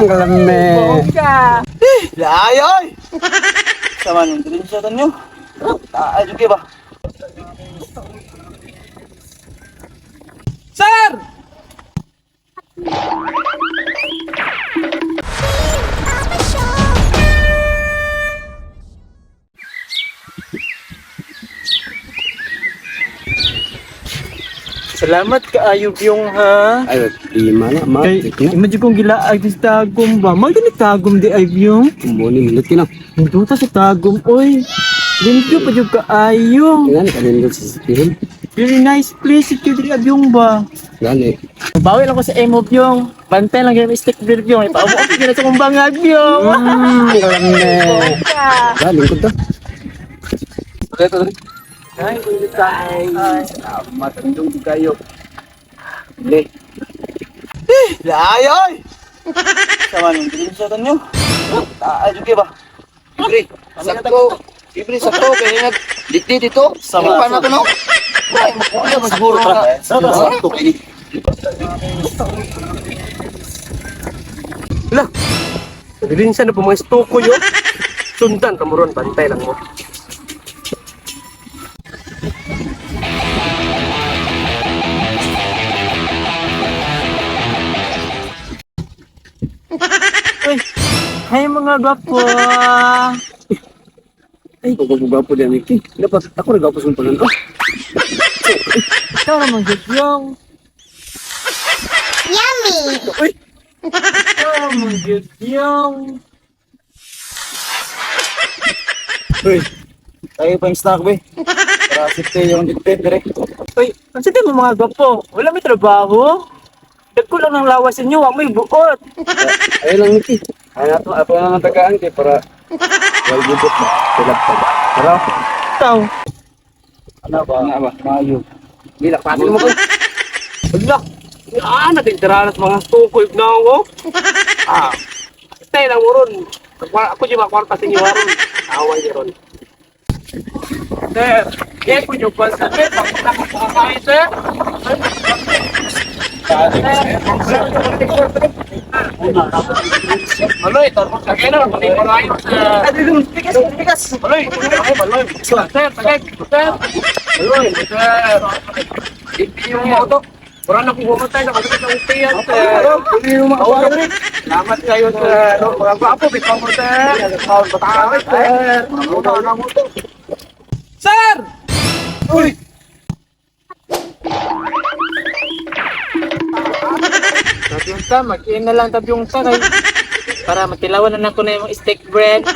Kalame. Bongga. Layoy! Sama nung din sa tanyo. Ayun ka ba? Sir! Salamat kaayog yung ha. Ay, di mana, Kay, matik na. imagine kong gilaag sa tagom ba? Magalit tagom di ay yung. Kumbuni, minut ka na. Hindi ta sa tagom, oy. Limpyo pa yung kaayo. Tingnan, kanindot sa sipihon. Very nice place, ito di abyong ba? Gani. Bawil ako sa emo yung. Bantay lang yung stick beer yung. Ipaamu ako gina sa kumbang abyong. Kalame. Gani ko to. Ito. Ay, ay. Matandong kayo. Hindi. Layoy! Sama nung din sa tanyo. Ayun ka ba? Ibre, sakto. Ibre, sakto. Kaya nga, dito. Sama. Paano ito, no? Ay, makuha ba siguro ka? Sakto, kini. Lah, nadilinsan na po mga stoko yun. Sundan, kamuron, bantay lang mo. Uy, hay mga gwapo. Ay, kung po din, Miki. Dapat ako nag-apos ng pangan. Ikaw naman yung. Uy, Ikaw naman yung. Uy, tayo pa yung stock, be. Para safety yung diktet, dire. Uy, ang sabi mo mga gwapo. Wala may trabaho. Dagko lang ng lawas inyo, wag may buot. ayun lang, Miki. Ay, nato, ako lang ang tagaan kay para wal gubot na. Tilap pa ba? Pero, Ikaw. Ano ba? Mayo. gilak pa mo ko. Wala. Natintirahan at mga stoko yung naong, oh. Tay lang mo ron. Ako di makwarta sa inyo ron. Away niyo ron. Sir, yes po yung pansapit. Nakakakain, sir. Maloy, tarpon sa kena. Pati mo na yun. Bigas. Maloy, maloy. Sir, tagay. Sir. Maloy, sir. Hindi yung mga ito. Parang nakuhumatay, nakalimutan ng upiyan, sir. Hindi yung mga ito. Salamat kayo, sir. Mga gwapo, bitang mo, sir. Batangan, sir. Batangan mo ito. Sir! Uy! Tabyong ta, mag-in na lang tabyong ta. Para matilawan na ko na yung steak bread.